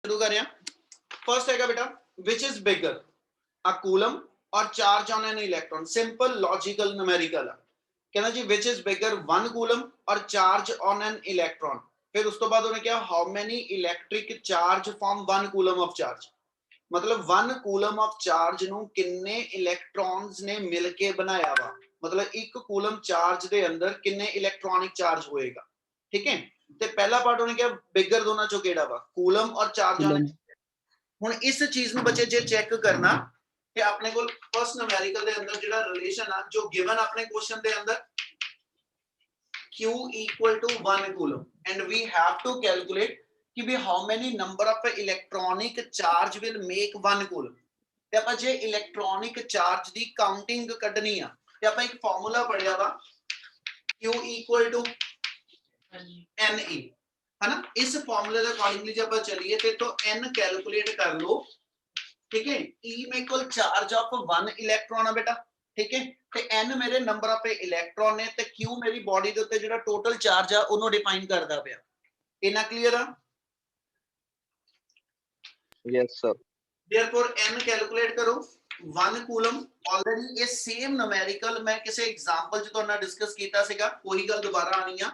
शुरू कर रहे हैं। फर्स्ट है बेटा which is bigger a coulomb or charge on an electron. Simple logical numerical है। कहना जी which is bigger 1 coulomb or charge on an electron. फिर उस तो बाद उन्हें क्या how many electric charge from 1 coulomb of charge. मतलब 1 कूलम ऑफ चार्ज ਨੂੰ ਕਿੰਨੇ ਇਲੈਕਟ੍ਰॉन्स ਨੇ ਮਿਲ ਕੇ ਬਣਾਇਆ ਵਾ। मतलब 1 ਕੂਲਮ ਚਾਰਜ ਦੇ ਅੰਦਰ ਕਿੰਨੇ ਇਲੈਕਟ੍ਰੋਨਿਕ ਚਾਰਜ ਹੋਏਗਾ। ठीक है ਤੇ ਪਹਿਲਾ ਪਾਰਟ ਉਹਨੇ ਕਿਹਾ ਬਿਗਰ ਦੋਨਾਂ ਚੋਂ ਕਿਹੜਾ ਵਾ ਕੂਲਮ ਔਰ ਚਾਰਜ ऑन। ਹੁਣ ਇਸ ਚੀਜ਼ ਨੂੰ ਬੱਚੇ ਜੇ ਚੈੱਕ ਕਰਨਾ ਤੇ ਆਪਣੇ ਕੋਲ ਫਸਟ ਨਿਊਮੈਰੀਕਲ ਦੇ ਅੰਦਰ ਜਿਹੜਾ ਰਿਲੇਸ਼ਨ ਆ ਜੋ ਗਿਵਨ ਆਪਣੇ ਕੁਐਸਚਨ ਦੇ ਅੰਦਰ Q equal to 1 coulomb and we have to calculate कि भी how many number of electronic charge will make 1 coulomb। ਤੇ ਆਪਾਂ ਜੇ ਇਲੈਕਟ੍ਰੋਨਿਕ ਚਾਰਜ ਦੀ ਕਾਊਂਟਿੰਗ ਕੱਢਣੀ ਆ ਤੇ ਆਪਾਂ ਇੱਕ ਫਾਰਮੂਲਾ ਪੜਿਆ ਵਾ Q equal to NE है ना। इस फॉर्मूले के अकॉर्डिंगली जब आप चलिए तो n कैलकुलेट कर लो। ठीक है E में इक्वल चार्ज ऑफ 1 इलेक्ट्रॉन है बेटा। ठीक है ਤੇ n ਮੇਰੇ ਨੰਬਰ ਆਫ ਇਲੈਕਟ੍ਰੋਨ ਨੇ ਤੇ q ਮੇਰੀ ਬਾਡੀ ਦੇ ਉੱਤੇ ਜਿਹੜਾ ਟੋਟਲ ਚਾਰਜ ਆ ਉਹਨੂੰ ਡਿਫਾਈਨ ਕਰਦਾ ਪਿਆ। ਇਹਨਾਂ ਕਲੀਅਰ ਆ। Yes sir. therefore n calculate करो 1 कूलम। ऑलरेडी ये सेम न्यूमेरिकल मैं किसी एग्जांपल च ਤੁਹਾਡੇ ਨਾਲ डिस्कस ਕੀਤਾ ਸੀਗਾ ਉਹੀ ਗੱਲ ਦੁਬਾਰਾ ਆਣੀ ਆ।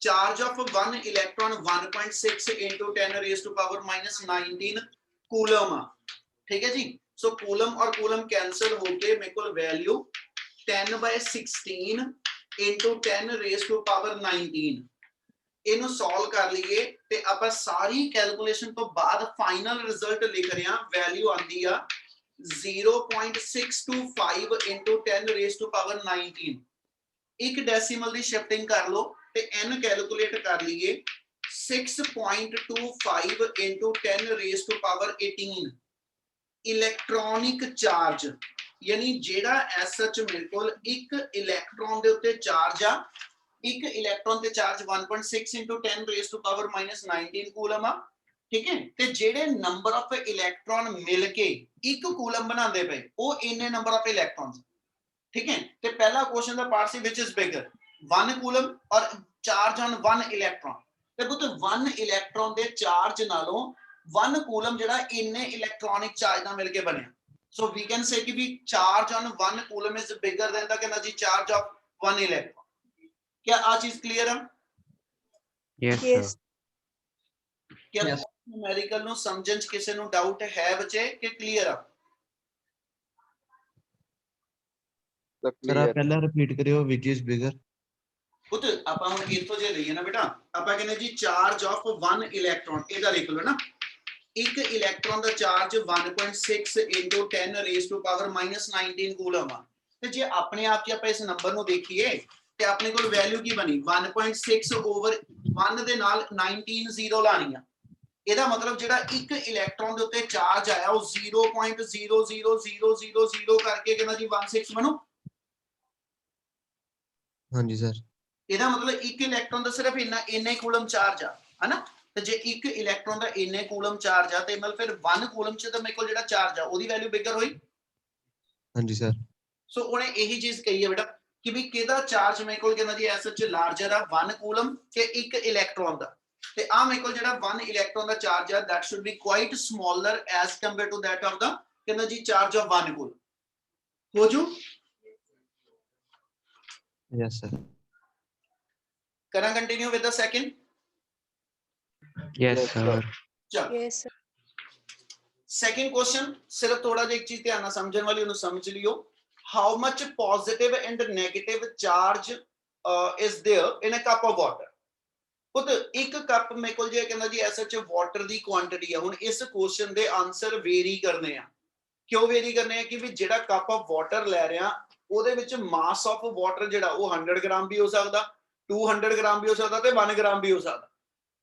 Charge of 1 electron 1.6 into 10 raised to power minus 19 coulomb. ठीक है जी। सो कूलम और कूलम कैंसिल होके मेरे को value 10/16 into 10 raised to power 19 ਇਹਨੂੰ ਸੋल्व कर ਲਈਏ ਤੇ ਆਪਾਂ ਸਾਰੀ ਕੈਲਕੂਲੇਸ਼ਨ ਤੋਂ ਬਾਅਦ ਫਾਈਨਲ ਰਿਜ਼ਲਟ ਲਿਖ ਰਹੇ ਹਾਂ। ਵੈਲਿਊ ਆਂਦੀ ਆ 0.625 into 10 raised to power 19। ਇੱਕ ਡੈਸੀਮਲ ਦੀ ਸ਼ਿਫਟਿੰਗ ਕਰ ਲਓ ਤੇ n कैलकुलेट कर लीए 6.25 into 10 raised to power 18 electronic charge यानी जेड़ा एसएच मेरे को एक इलेक्ट्रॉन दे उत्ते चार्ज आ एक इलेक्ट्रॉन ते charge 1.6 into 10 raised to power minus 19 coulomb आ। ठीक है ते जेड़े नंबर ऑफ इलेक्ट्रॉन मिल के एक कूलम बनाते पे वो इन्ने नंबर ऑफ इलेक्ट्रॉन्स। ठीक है ते पहला क्वेश्चन दा part C which is bigger 1 coulomb or charge on 1 electron. ते पुੱਤ 1 इलेक्ट्रॉन दे चार्ज नालों 1 कूलम जेड़ा इन्ने इलेक्ट्रॉनिक चार्ज नाल मिलके बनया। सो वी कैन से कि भी charge on 1 coulomb is bigger than the कहना जी चार्ज ऑफ 1 इलेक्ट्रॉन। क्या आ चीज क्लियर है? Yes Yes. सर। क्या न्यूमेरिकल नु समझण च किसे नु डाउट है बच्चे कि क्लियर है? The सर आप clear. पहला रिपीट करियो विच इज बिगर। पुत ਆਪਾਂ ਹੁਣ ਇੱਥੋਂ ਜੇ ਲਈਏ ਨਾ ਬੇਟਾ ਆਪਾਂ ਕਹਿੰਦੇ ਜੀ ਚਾਰਜ ਆਫ 1 ਇਲੈਕਟ੍ਰੋਨ ਇਹਦਾ ਲਿਖ ਲਓ ਨਾ। ਇੱਕ electron the charge 1.6 into 10 raised to power minus 19 coulomb ਆ। ਤੇ ਜੇ ਆਪਣੇ ਆਪ ਚ ਆਪਾਂ ਇਸ ਨੰਬਰ ਨੂੰ ਦੇਖੀਏ ਤੇ ਆਪਣੇ ਕੋਲ ਵੈਲਿਊ ਕੀ ਬਣੀ 1.6 over 1 ਦੇ ਨਾਲ 19 ਜ਼ੀਰੋ ਲਾਣੀ ਆ। ਇਹਦਾ ਮਤਲਬ ਜਿਹੜਾ ਇੱਕ ਇਲੈਕਟ੍ਰੋਨ ਦੇ ਉੱਤੇ ਚਾਰਜ ਆਇਆ ਉਹ 0.00000 ਕਰਕੇ ਕਹਿੰਦਾ ਜੀ 16 ਬਣੋ। हाँ जी सर। ਇਹਦਾ ਮਤਲਬ ਇੱਕ ਇਲੈਕਟ੍ਰੋਨ ਦਾ ਸਿਰਫ ਇੰਨਾ ਹੀ ਕੂਲਮ ਚਾਰਜ ਆ ਹਨਾ। ਤੇ ਜੇ ਇੱਕ ਇਲੈਕਟ੍ਰੋਨ ਦਾ ਇੰਨੇ ਕੂਲਮ ਚਾਰਜ ਆ ਤੇ ਮਤਲਬ ਫਿਰ 1 ਕੂਲਮ ਚ ਤਾਂ ਮੇਰੇ ਕੋਲ ਜਿਹੜਾ ਚਾਰਜ ਆ ਉਹਦੀ ਵੈਲਿਊ ਬਿਗਰ ਹੋਈ। हाँ जी सर। ਸੋ ਉਹਨੇ ਇਹੀ ਚੀਜ਼ ਕਹੀ ਹੈ ਬੇਟਾ ਕਿ ਵੀ ਕਿਹਦਾ ਚਾਰਜ ਮੇਰੇ ਕੋਲ ਕਹਿੰਦਾ ਜੀ ਐਸ ਚ ਲਾਰਜਰ ਆ 1 ਕੂਲਮ ਤੇ ਇੱਕ ਇਲੈਕਟ੍ਰੋਨ ਦਾ। ਤੇ ਆ ਮੇਰੇ ਕੋਲ ਜਿਹੜਾ 1 ਇਲੈਕਟ੍ਰੋਨ ਦਾ ਚਾਰਜ ਆ that should be quite smaller as compared to that of the ਕਹਿੰਦਾ ਜੀ ਚਾਰਜ ਆਫ 1 ਕੂਲਮ। ਹੋ ਜੂ यस सर। ਕਰਾਂ continue with the second. Yes Yes, sir. ਚਲ Yes, sir. सेकंड क्वेश्चन सिर्फ थोड़ा जिहा एक चीज ध्यान नाल समझण वाली उन्हें समझ लियो। How much positive and negative charge is there in a cup of water. पुत एक कप मेरे को जे कहंदा जी एसएच वाटर दी क्वांटिटी है। हुण इस क्वेश्चन दे आंसर वेरी करने आ। क्यों वेरी करने आ कि भी जेड़ा कप ऑफ वाटर ले रहे आ ओदे विच मास ऑफ वाटर जेड़ा वो 100 ग्राम भी हो सकदा 200 ग्राम भी हो सकदा ते 1 ग्राम भी हो सकदा।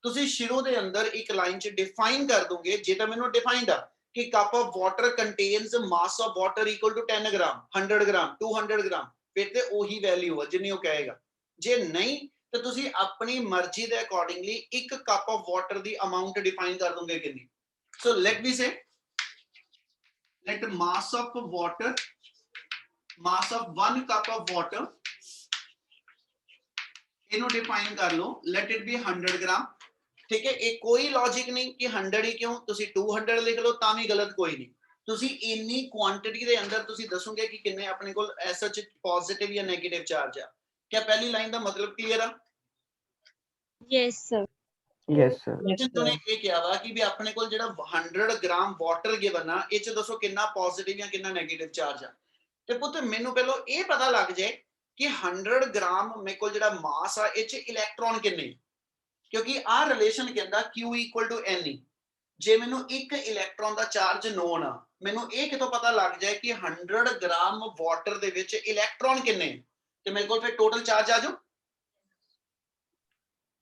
ਤੁਸੀਂ ਸ਼ੁਰੂ ਦੇ ਅੰਦਰ ਇੱਕ ਲਾਈਨ ਚ ਡਿਫਾਈਨ ਕਰ ਦੋਗੇ ਜੇ ਤਾਂ ਮੈਨੂੰ ਡਿਫਾਈਨਡ ਆ ਕਿ cup of water contains mass of water equal to 10 gram 100 gram 200 gram ਫਿਰ ਤੇ ਉਹੀ ਵੈਲਿਊ ਆ ਜਿੰਨੀ ਉਹ ਕਹੇਗਾ। ਜੇ ਨਹੀਂ ਤਾਂ ਤੁਸੀਂ ਆਪਣੀ ਮਰਜ਼ੀ ਦੇ ਅਕੋਰਡਿੰਗਲੀ ਇੱਕ ਕੱਪ ਆਫ ਵਾਟਰ ਦੀ ਅਮਾਉਂਟ ਡਿਫਾਈਨ ਕਰ ਦੋਗੇ ਕਿੰਨੀ। So let me say let mass of water mass of 1 cup of water ਇਹਨੂੰ ਡਿਫਾਈਨ ਕਰ ਲਓ ਲੈਟ ਇਟ ਬੀ 100 ਗ੍ਰਾਮ ठीक है, ये कोई लॉजिक नहीं कि 100 ही क्यों, तुसी 200 लिख लो ਤਾਂ ਵੀ गलत कोई नहीं। तुसी इन्नी क्वांटिटी ਦੇ ਅੰਦਰ ਤੁਸੀਂ ਦੱਸੋਗੇ ਕਿ ਕਿੰਨੇ ਆਪਣੇ ਕੋਲ ਐਸਾ ਚ ਪੋਜ਼ਿਟਿਵ ਜਾਂ 네ਗੇਟਿਵ ਚਾਰਜ ਆ। क्या पहली लाइन ਦਾ मतलब क्लियर ਆ? Yes, sir. Yes, sir. ਨੇ ਇਹ ਕਿਹਾ ਵਾ ਕਿ ਵੀ ਆਪਣੇ ਕੋਲ ਜਿਹੜਾ 100 ਗ੍ਰਾਮ ਵਾਟਰ ਗਿਵਨ ਆ, ਇਹ ਚ ਦੱਸੋ ਕਿੰਨਾ ਪੋਜ਼ਿਟਿਵ ਜਾਂ ਕਿੰਨਾ 네ਗੇਟਿਵ ਚਾਰਜ ਆ। ਤੇ ਪੁੱਤ ਮੈਨੂੰ ਪਹਿਲਾਂ ਇਹ ਪਤਾ ਲੱਗ ਜਾਏ ਕਿ 100 ਗ੍ਰਾਮ ਮੇਰੇ ਕੋਲ ਜਿਹੜਾ ਮਾਸ ਆ ਇਹ ਚ ਇਲੈਕਟ੍ਰੋਨ ਕਿੰਨੇ, ਕਿਉਂਕਿ ਆ ਰਿਲੇਸ਼ਨ ਕਹਿੰਦਾ Q = Ne। ਜੇ ਮੈਨੂੰ ਇੱਕ ਇਲੈਕਟ੍ਰੋਨ ਦਾ ਚਾਰਜ ਨੋਨ ਆ, ਮੈਨੂੰ ਇਹ ਕਿਤੋਂ ਪਤਾ ਲੱਗ ਜਾਏ ਕਿ 100 ਗ੍ਰਾਮ ਵਾਟਰ ਦੇ ਵਿੱਚ ਇਲੈਕਟ੍ਰੋਨ ਕਿੰਨੇ, ਤੇ ਮੇਰੇ ਕੋਲ ਫਿਰ ਟੋਟਲ ਚਾਰਜ ਆ ਜਾਓ।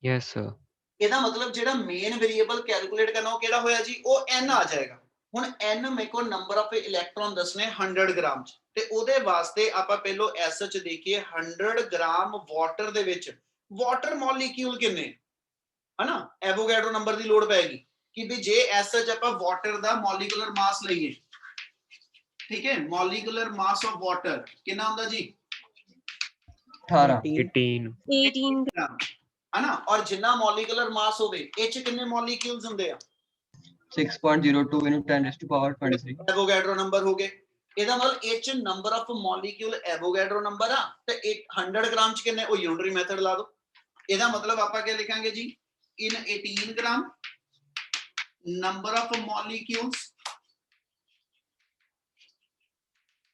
Yes, sir. ਇਹਦਾ ਮਤਲਬ ਜਿਹੜਾ ਮੇਨ ਵੇਰੀਏਬਲ ਕੈਲਕੂਲੇਟ ਕਰਨਾ ਉਹ ਕਿਹੜਾ ਹੋਇਆ ਜੀ, ਉਹ n ਆ ਜਾਏਗਾ। ਹੁਣ n ਮੇਰੇ ਕੋਲ ਨੰਬਰ ਆਫ ਇਲੈਕਟ੍ਰੋਨ ਦੱਸਣੇ 100 ਗ੍ਰਾਮ ਚ, ਤੇ ਉਹਦੇ ਵਾਸਤੇ ਆਪਾਂ ਪਹਿਲਾਂ ਐਸ ਚ ਦੇਖੀਏ 100 ਗ੍ਰਾਮ ਵਾਟਰ ਦੇ ਵਿੱਚ ਵਾਟਰ ਮੋਲੀਕਿਊਲ ਕਿੰਨੇ, ਹਨਾ। ਐਵੋਗੈਡਰੋ ਨੰਬਰ ਦੀ ਲੋੜ ਪੈਗੀ ਕਿ ਵੀ ਜੇ ਐਸ ਚ ਆਪਾਂ ਵਾਟਰ ਦਾ ਮੋਲੀਕੂਲਰ ਮਾਸ ਲਈਏ, ਠੀਕ ਹੈ, ਮੋਲੀਕੂਲਰ ਮਾਸ ਆਫ ਵਾਟਰ ਕਿੰਨਾ ਹੁੰਦਾ ਜੀ 18. 18. ਗ੍ਰਾਮ, ਹਨਾ। ਔਰ ਜਿੰਨਾ ਮੋਲੀਕੂਲਰ ਮਾਸ ਹੋਵੇ ਇਹ ਚ ਕਿੰਨੇ ਮੋਲੀਕਿਊਲਸ ਹੁੰਦੇ ਆ 6.02 into 10⁻23. ਐਵੋਗੈਡਰੋ ਨੰਬਰ ਹੋ ਗਏ। ਇਹਦਾ ਮਤਲਬ ਇਹ ਚ ਨੰਬਰ ਆਫ ਮੋਲੀਕਿਊਲ ਐਵੋਗੈਡਰੋ ਨੰਬਰ ਆ, ਤੇ 100 ਗ੍ਰਾਮ ਚ ਕਿੰਨੇ, ਉਹ ਯੂਨਿਟਰੀ ਮੈਥਡ ਲਾ ਦੋ। ਇਹਦਾ ਮਤਲਬ ਆਪਾਂ ਕੀ ਲਿਖਾਂਗੇ ਜੀ, in 18 gram number of molecules,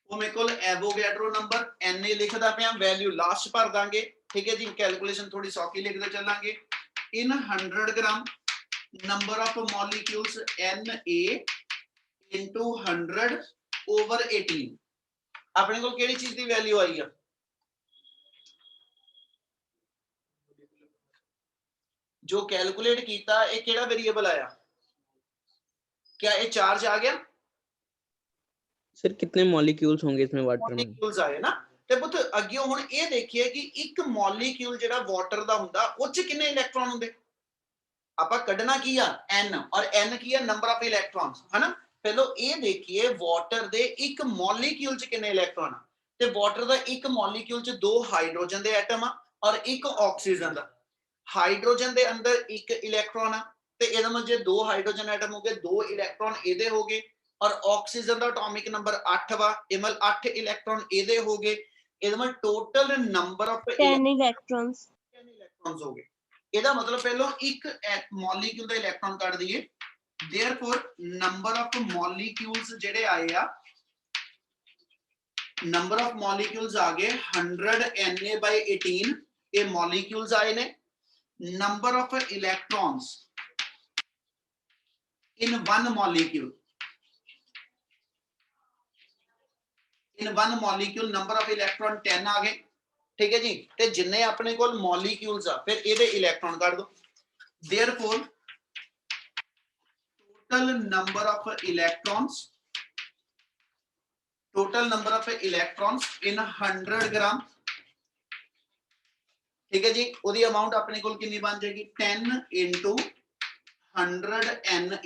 ਉਹ ਮੇਰੇ ਕੋਲ ਐਵੋਗੈਡਰੋ ਨੰਬਰ Na ਲਿਖਦਾ ਪਿਆ, ਵੈਲਿਊ ਲਾਸਟ ਭਰ ਦਾਂਗੇ, ਠੀਕ ਹੈ ਜੀ। ਕੈਲਕੂਲੇਸ਼ਨ ਥੋੜੀ ਸੌਖੀ ਲਿਖਦੇ ਚੱਲਾਂਗੇ। in 100 gram number of molecules Na into 100 over 18। ਆਪਣੇ ਕੋਲ ਕਿਹੜੀ ਚੀਜ਼ ਦੀ ਵੈਲਿਊ ਆਈ ਆ, ਜੋ ਕੈਲਕੂਲੇਟ ਕੀਤਾ ਇਹ ਕਿਹੜਾ ਵੇਰੀਏਬਲ ਆਇਆ, क्या ये चार्ज आ गया सर? कितने मॉलिक्यूल्स होंगे इसमें वाटर में? ਮੋਲੀਕਿਊਲਸ ਆਏ ਨਾ। ਤੇ ਪੁੱਤ ਅੱਗੇ ਹੁਣ ਇਹ ਦੇਖੀਏ ਕਿ ਇੱਕ ਮੋਲੀਕਿਊਲ ਜਿਹੜਾ ਵਾਟਰ ਦਾ ਹੁੰਦਾ ਉਹ ਚ ਕਿੰਨੇ ਇਲੈਕਟ੍ਰੋਨ ਹੁੰਦੇ। ਆਪਾਂ ਕੱਢਣਾ ਕੀ ਆ n, ਔਰ n ਕੀ ਆ ਨੰਬਰ ਆਫ ਇਲੈਕਟ੍ਰੋਨਸ, ਹਨਾ। ਪਹਿਲਾਂ ਇਹ ਦੇਖੀਏ ਵਾਟਰ ਦੇ ਇੱਕ ਮੋਲੀਕਿਊਲ ਚ ਕਿੰਨੇ ਇਲੈਕਟ੍ਰੋਨ ਆ, ਤੇ ਵਾਟਰ ਦਾ ਇੱਕ ਮੋਲੀਕਿਊਲ ਚ 2 ਹਾਈਡਰੋਜਨ ਦੇ ਐਟਮ ਆ ਔਰ 1 ਆਕਸੀਜਨ ਦਾ। ਹਾਈਡਰੋਜਨ ਦੇ ਅੰਦਰ 1 ਇਲੈਕਟ੍ਰੋਨ ਆ, ਤੇ ਇਹਦਾ ਮਤਲਬ ਜੇ 2 ਹਾਈਡਰੋਜਨ ਐਟਮ ਹੋ ਗਏ 2 ਇਲੈਕਟ੍ਰੋਨ ਇਹਦੇ ਹੋ ਗਏ, ਔਰ ਆਕਸੀਜਨ ਦਾ ਐਟੋਮਿਕ ਨੰਬਰ 8 ਵਾ, ਇਹ ਮਤਲਬ 8 ਇਲੈਕਟ੍ਰੋਨ ਇਹਦੇ ਹੋ ਗਏ। ਇਹਦਾ ਮਤਲਬ total number of 10 electrons. Electrons ਹੋ ਗਏ। ਇਹਦਾ ਮਤਲਬ ਪਹਿਲਾਂ ਇੱਕ ਮੋਲੀਕਿਊਲ ਦਾ ਇਲੈਕਟ੍ਰੋਨ ਕੱਢ ਦਈਏ, देयरफॉर नंबर ऑफ मॉलिक्यूल्स ਜਿਹੜੇ ਆਏ ਆ, नंबर ऑफ मॉलिक्यूल्स आ गए 100 Na/18, ये मॉलिक्यूल्स आए ने। Number of electrons in one molecule, in one molecule number of electron 10 आ गए, ठीक है जी। ते जिन्ने अपने कोल मॉलिक्यूल्स आ फिर ਇਹਦੇ इलेक्ट्रॉन ਕੱਢ ਦੋ। Therefore total number of electrons, total number of electrons in 100 ग्राम, ठीक है जी। ਉਹਦੀ ਅਮਾਉਂਟ ਆਪਣੇ ਕੋਲ ਕਿੰਨੀ ਬਣ ਜਾਏਗੀ 10 into 100 Na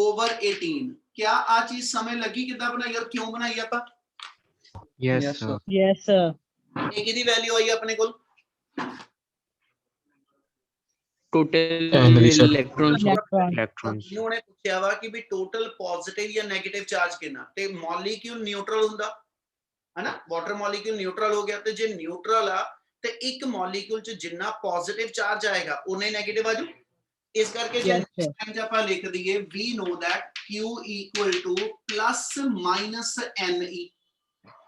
over 18। क्या आ चीज समय लगी कितना बनाई और क्यों बनाई ਆਪਾਂ? Yes, sir. Yes, sir. ਇਹ ਕਿਹਦੀ ਵੈਲਿਊ ਆਈ ਆਪਣੇ ਕੋਲ? Total sir. electrons. ਉਹਨੇ ਪੁੱਛਿਆ ਵਾ ਕਿ ਵੀ ਟੋਟਲ ਪੋਜ਼ਿਟਿਵ ਜਾਂ 네ਗੇਟਿਵ ਚਾਰਜ ਕਿੰਨਾ, ਤੇ ਮੋਲੀਕਿਊਲ ਨਿਊਟਰਲ ਹੁੰਦਾ ਹੈ ਨਾ। ਵਾਟਰ ਮੋਲੀਕਿਊਲ ਨਿਊਟਰਲ ਹੋ ਗਿਆ, ਤੇ ਜੇ ਨਿਊਟਰਲ ਆ ਤੇ ਇੱਕ ਮੋਲੀਕਿਊਲ ਚ ਜਿੰਨਾ ਪੋਜ਼ਿਟਿਵ ਚਾਰਜ ਆਏਗਾ ਉਨਾ ਹੀ 네ਗੇਟਿਵ ਆਜੂ। ਇਸ ਕਰਕੇ ਜੇ ਨੈਕਸਟ ਆਪਾਂ ਲਿਖ ਦਈਏ we know that Q = +- Ne।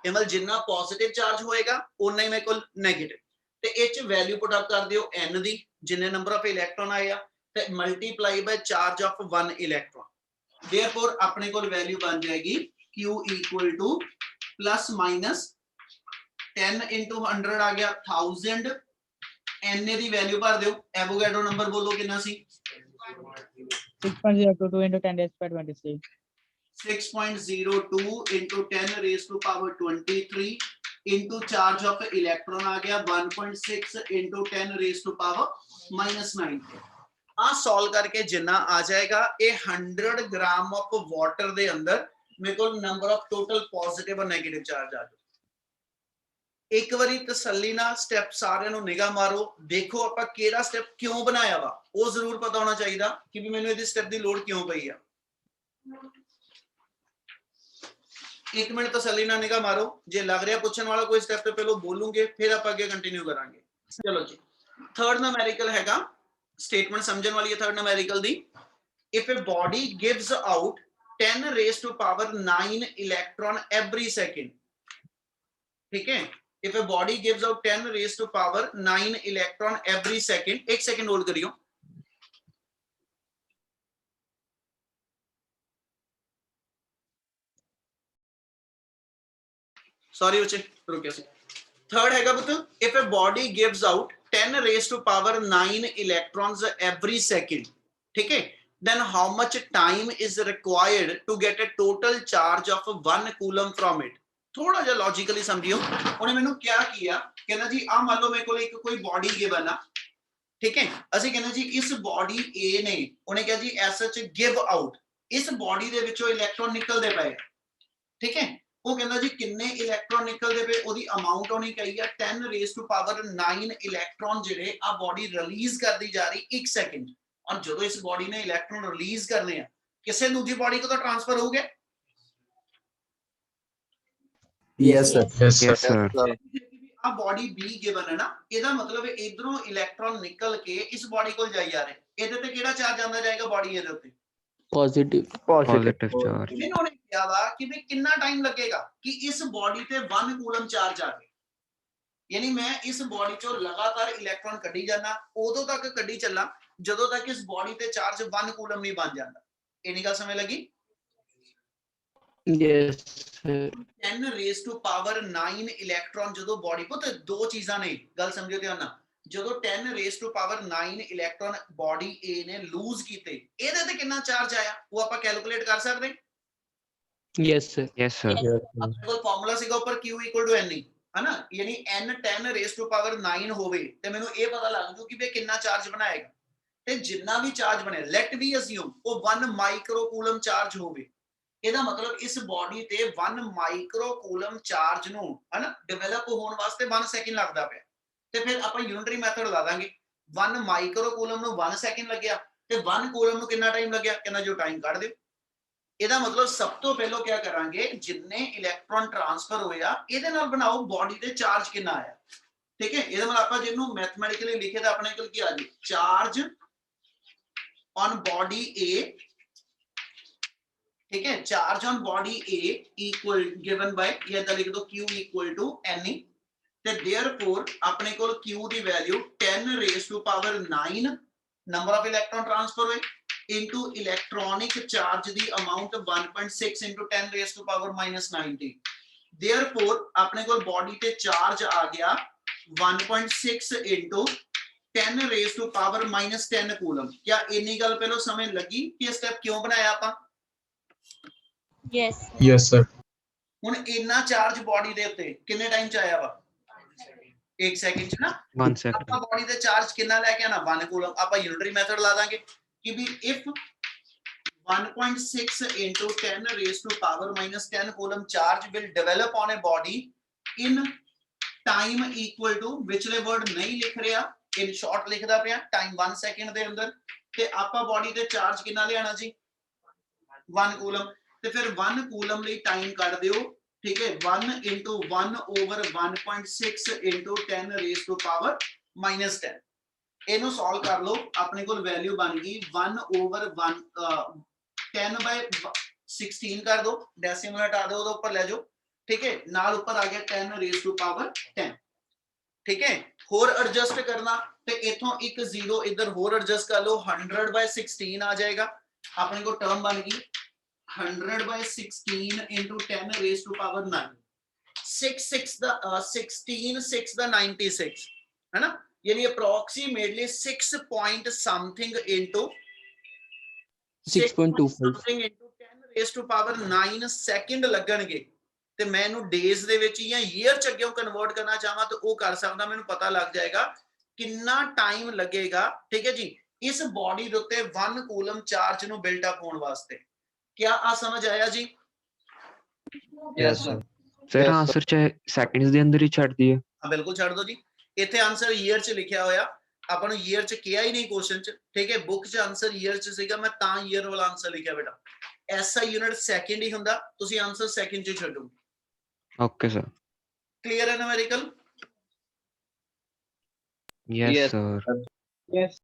ਇਹ ਮਤਲਬ ਜਿੰਨਾ ਪੋਜ਼ਿਟਿਵ ਚਾਰਜ ਹੋਏਗਾ ਉਨਾ ਹੀ ਮੇਰੇ ਕੋਲ 네ਗੇਟਿਵ, ਤੇ ਇਹ ਚ ਵੈਲਿਊ ਪੁੱਟ ਅਪ ਕਰ ਦਿਓ n ਦੀ, ਜਿੰਨੇ ਨੰਬਰ ਆਫ ਇਲੈਕਟ੍ਰੋਨ ਆਏ ਆ, ਤੇ multiply by charge of 1 electron. Therefore अपने को वैल्यू बन जाएगी Q = +- 10 into 100 आ गया 1000। Na ਦੀ ਵੈਲਿਊ ਭਰ ਦਿਓ, ਐਵੋਗੈਡਰੋ ਨੰਬਰ ਬੋਲੋ ਕਿੰਨਾ ਸੀ 6.022 into 10⁻23. 6.02 into 10⁻23 into charge of electron आ गया 1.6 into 10⁻⁻9। ਆ ਸੋल्व करके जिन्ना आ जाएगा ये 100 ग्राम ऑफ वाटर दे अंदर मेरे को नंबर ऑफ टोटल पॉजिटिव और नेगेटिव चार्ज आ जाए। ਇੱਕ ਵਾਰੀ ਤਸੱਲੀ ਨਾਲ ਸਟੈਪ ਸਾਰਿਆਂ ਨੂੰ ਨਿਗਾਹ ਮਾਰੋ, ਦੇਖੋ ਆਪਾਂ ਕਿਹੜਾ ਸਟੈਪ ਕਿਉਂ ਬਣਾਇਆ ਵਾ, ਉਹ ਜ਼ਰੂਰ ਪਤਾ ਹੋਣਾ ਚਾਹੀਦਾ ਕਿ ਵੀ ਮੈਨੂੰ ਇਹਦੀ ਸਟੈਪ ਦੀ ਲੋੜ ਕਿਉਂ ਪਈ ਆ। ਇੱਕ ਮਿੰਟ ਤਸੱਲੀ ਨਾਲ ਨਿਗਾਹ ਮਾਰੋ, ਜੇ ਲੱਗ ਰਿਹਾ ਪੁੱਛਣ ਵਾਲਾ ਕੋਈ ਸਟੈਪ ਤੇ ਪਹਿਲਾਂ ਬੋਲੂਗੇ, ਫਿਰ ਆਪਾਂ ਅੱਗੇ ਕੰਟੀਨਿਊ ਕਰਾਂਗੇ। ਚਲੋ ਜੀ, ਥਰਡ ਨੂਮੈਰੀਕਲ ਹੈਗਾ, ਸਟੇਟਮੈਂਟ ਸਮਝਣ ਵਾਲੀ ਹੈ third numerical the. If a body gives out 10 raised to power 9 electron every second, ठीक है, if a body gives out 10 raised to power 9 electron every second, एक सेकंड होल्ड करियो, सॉरी बच्चे रुकिए सी। थर्ड हैगा पुत्र, if a body gives out 10 raised to power 9 electrons every second, ठीक है, then how much time is required to get a total charge of 1 coulomb from it? थोड़ा जा लॉजिकली समझियो, उन्हें मैंने क्या किया, कहना जी आ मान लो मेरे को एक कोई बॉडी गिवन आ, ठीक है, ਅਸੀਂ कहना जी इस बॉडी A ने उन्हें कहा जी एज सच गिव आउट, इस बॉडी ਦੇ ਵਿੱਚੋਂ ਇਲੈਕਟ੍ਰੋਨ ਨਿਕਲਦੇ ਪਏ, ठीक है, ਉਹ ਕਹਿੰਦਾ ਜੀ ਕਿੰਨੇ ਇਲੈਕਟ੍ਰੋਨ ਨਿਕਲਦੇ ਪਏ, ਉਹਦੀ ਅਮਾਉਂਟ ਹੋਣੀ ਕਹੀ ਆ 10 ਰੇਜ਼ ਟੂ ਪਾਵਰ 9 ਇਲੈਕਟ੍ਰੋਨ ਜਿਹੜੇ ਆ ਬॉडी ਰਿਲੀਜ਼ ਕਰਦੀ ਜਾ ਰਹੀ 1 ਸੈਕਿੰਡ, ਔਰ ਜਦੋਂ ਇਸ ਬॉडी ਨੇ ਇਲੈਕਟ੍ਰੋਨ ਰਿਲੀਜ਼ ਕਰਨੇ ਆ ਕਿਸੇ ਦੂਜੀ ਬॉडी ਕੋ ਤਾਂ ਟ੍ਰਾਂਸਫਰ ਹੋਊਗੇ। Yes sir. Yes Yes, sir. ਆ ਬॉडी B ਗਿਵਨ ਹੈ ਨਾ, ਇਹਦਾ ਮਤਲਬ ਇਧਰੋਂ ਇਲੈਕਟ੍ਰੋਨ ਨਿਕਲ ਕੇ ਇਸ ਬॉडी ਕੋਲ ਜਾਈ ਜਾ ਰਹੇ, ਇਹਦੇ ਤੇ ਕਿਹੜਾ ਚਾਰਜ ਆਂਦਾ ਜਾਏਗਾ ਬॉडी ਇਹਦੇ ਉੱਤੇ पॉजिटिव Positive charge. इन्होंने किया वा कि भाई कितना टाइम लगेगा कि इस बॉडी पे 1 कूलम चार्ज आ गए, यानी मैं इस बॉडी चो लगातार इलेक्ट्रॉन कड्डी जाना, उदों तक कड्डी चलना जदों तक इस बॉडी ते चार्ज 1 कूलम नहीं बन जाता। इन्हीं गल समझ लगी? Yes sir 10 raise to power 9 electron जदों बॉडी पुत दो चीज़ां ने, गल समझो ध्यान नाल, ਜਦੋਂ 10 raise to power 9 electron body A ਨੇ ਲੂਜ਼ ਕੀਤੇ, ਇਹਦੇ ਤੇ ਕਿੰਨਾ ਚਾਰਜ ਆਇਆ ਉਹ ਆਪਾਂ ਕੈਲਕੂਲੇਟ ਕਰ ਸਕਦੇ ਹਾਂ। Yes sir Yes sir. ਆਪਣੇ ਕੋਲ ਫਾਰਮੂਲਾ ਸੀਗਾ ਉੱਪਰ Q = NE, ਹਨਾ, ਯਾਨੀ N 10 ਰੇਜ਼ ਟੂ ਪਾਵਰ 9 ਹੋਵੇ ਤੇ ਮੈਨੂੰ ਇਹ ਪਤਾ ਲੱਗ ਜੂ ਕਿ ਵੀ ਕਿੰਨਾ ਚਾਰਜ ਬਣਾਏਗਾ, ਤੇ ਜਿੰਨਾ ਵੀ ਚਾਰਜ ਬਣੇ ਲੈਟ ਵੀ ਅਸਿਊਮ ਉਹ 1 ਮਾਈਕਰੋ ਕੂਲਮ ਚਾਰਜ ਹੋਵੇ, ਇਹਦਾ ਮਤਲਬ ਇਸ ਬॉडी ਤੇ 1 ਮਾਈਕਰੋ ਕੂਲਮ ਚਾਰਜ ਨੂੰ ਹਨਾ ਡਿਵੈਲਪ ਹੋਣ ਵਾਸਤੇ 1 ਸੈਕਿੰਡ ਲੱਗਦਾ ਪਿਆ, ਤੇ ਫਿਰ ਆਪਾਂ ਯੂਨਿਟਰੀ ਮੈਥਡ ਲਾ ਦਾਂਗੇ 1 ਮਾਈਕਰੋ ਕੂਲਮ ਨੂੰ 1 ਸੈਕਿੰਡ ਲੱਗਿਆ ਤੇ 1 ਕੂਲਮ ਨੂੰ ਕਿੰਨਾ ਟਾਈਮ ਲੱਗਿਆ, ਕਹਿੰਦਾ ਜੋ ਟਾਈਮ ਕੱਢ ਦਿਓ। ਇਹਦਾ ਮਤਲਬ ਸਭ ਤੋਂ ਪਹਿਲਾਂ ਕੀ ਕਰਾਂਗੇ, ਜਿੰਨੇ ਇਲੈਕਟ੍ਰੋਨ ਟ੍ਰਾਂਸਫਰ ਹੋਇਆ ਇਹਦੇ ਨਾਲ ਬਣਾਓ ਬॉडी ਤੇ ਚਾਰਜ ਕਿੰਨਾ ਆਇਆ, ਠੀਕ ਹੈ, ਇਹਦਾ ਮਤਲਬ ਆਪਾਂ ਜਿਹਨੂੰ ਮੈਥਮੈਟਿਕਲੀ ਲਿਖੇ ਤਾਂ ਆਪਣੇ ਕੋਲ ਕੀ ਆ ਜੀ, ਚਾਰਜ ਔਨ ਬॉडी A, ठीक है, charge on body A equal given by ये इधर लिख दो Q = NE, ਤੇ therefore ਆਪਣੇ ਕੋਲ Q ਦੀ value 10 raise to power 9 number of electron transfer ਹੋਏ ਇਨਟੂ ਇਲੈਕਟ੍ਰੋਨਿਕ ਚਾਰਜ ਦੀ amount 1.6 into 10 raise to power -90, therefore ਆਪਣੇ ਕੋਲ ਬॉडी ਤੇ ਚਾਰਜ ਆ ਗਿਆ 1.6 into 10 raise to power -10 coulomb. क्या ਇੰਨੀ ਗੱਲ ਪਹਿਲਾਂ ਸਮਝ ਲੱਗੀ ਕਿ ਇਹ ਸਟੈਪ ਕਿਉਂ ਬਣਾਇਆ ਆਪਾਂ? Yes. Yes sir. ਹੁਣ ਇੰਨਾ ਚਾਰਜ ਬॉडी ਦੇ ਉੱਤੇ ਕਿੰਨੇ ਟਾਈਮ ਚ ਆਇਆ ਵਾ, 1 ਸੈਕਿੰਡ ਚ ਨਾ। 1 second. ਆਪਾਂ ਬॉडी ਤੇ ਚਾਰਜ ਕਿੰਨਾ ਲੈ ਕੇ ਆਣਾ, 1 ਕੂਲਮ। ਆਪਾਂ ਯੂਨਿਟਰੀ ਮੈਥਡ ਲਾ ਦਾਂਗੇ ਕਿ ਵੀ if 1.6 into 10 raised to power -10 coulomb charge will develop on a body in time equal to, ਵਿਚਲੇ ਵਰਡ ਨਹੀਂ ਲਿਖ ਰਿਹਾ, in short ਲਿਖਦਾ ਪਿਆ, ਟਾਈਮ 1 ਸੈਕਿੰਡ ਦੇ ਅੰਦਰ, ਤੇ ਆਪਾਂ ਬॉडी ਤੇ ਚਾਰਜ ਕਿੰਨਾ ਲਿਆਣਾ ਜੀ, 1 ਕੂਲਮ, ਤੇ ਫਿਰ 1 ਕੂਲਮ ਲਈ ਟਾਈਮ ਕੱਢ ਦਿਓ, ਠੀਕ ਹੈ, 1 into 1 over 1.6 into 10 raised to power -10, ਇਹਨੂੰ ਸੋਲਵ ਕਰ ਲਓ, ਆਪਣੇ ਕੋਲ ਵੈਲਿਊ ਬਣ ਗਈ 1 over 10/16 ਕਰ ਦੋ, ਡੈਸੀਮਲ ਹਟਾ ਦਿਓ, ਉਹਦੇ ਉੱਪਰ ਲੈ ਜਾਓ, ਠੀਕ ਹੈ, ਨਾਲ ਉੱਪਰ ਆ ਗਿਆ 10 raised to power 10, ਠੀਕ ਹੈ। ਹੋਰ ਐਡਜਸਟ ਕਰਨਾ ਤੇ ਇਥੋਂ ਇੱਕ 0 ਇੱਧਰ ਹੋਰ ਐਡਜਸਟ ਕਰ ਲਓ, 100/16 ਆ ਜਾਏਗਾ, ਆਪਣੇ ਕੋਲ ਟਰਮ ਬਣ ਗਈ 100/16 into 10 raised to power 9, 16 ਦਾ 96 है ना, यानी approximately 6 point something into 6.25 something into 10 raised to power 9 second ਲੱਗਣਗੇ, ਤੇ ਮੈਂ ਇਹਨੂੰ ਡੇਜ਼ ਦੇ ਵਿੱਚ ਜਾਂ ਈਅਰ ਚ ਅੱਗੇ ਕਨਵਰਟ ਕਰਨਾ ਚਾਹਾਂ ਤਾਂ ਉਹ ਕਰ ਸਕਦਾ, ਮੈਨੂੰ ਪਤਾ ਲੱਗ ਜਾਏਗਾ ਕਿੰਨਾ ਟਾਈਮ ਲੱਗੇਗਾ, ਠੀਕ ਹੈ ਜੀ, ਇਸ ਬॉडी ਦੇ ਉੱਤੇ 1 ਕੂਲਮ ਚਾਰਜ ਨੂੰ ਬਿਲਟ ਅਪ ਹੋਣ ਵਾਸਤੇ। क्या आ समझ आया जी? Yes sir. Sir Yes, answer ਚਾਹੇ ਸੈਕਿੰਡਸ ਦੇ ਅੰਦਰ ਹੀ ਛੱਡ ਦਈਏ। ਹਾਂ ਬਿਲਕੁਲ ਛੱਡ ਦਿਓ ਜੀ। ਇੱਥੇ ਆਨਸਰ ਈਅਰ ਚ ਲਿਖਿਆ ਹੋਇਆ, ਆਪਾਂ ਨੂੰ ਈਅਰ ਚ ਕਿਹਾ ਹੀ ਨਹੀਂ ਕੁਐਸਚਨ ਚ, ਠੀਕ ਹੈ। ਬੁੱਕ ਚ ਆਨਸਰ ਈਅਰ ਚ ਸੀਗਾ, ਮੈਂ ਤਾਂ ਈਅਰ ਵਾਲਾ ਆਨਸਰ ਲਿਖਿਆ ਬੇਟਾ। ਐਸਆਈ ਯੂਨਿਟ ਸੈਕਿੰਡ ਹੀ ਹੁੰਦਾ, ਤੁਸੀਂ ਆਨਸਰ ਸੈਕਿੰਡ ਚ ਛੱਡੋ। Okay sir. ਕਲੀਅਰ ਹੈ numerical? Yes Yes, sir. yes.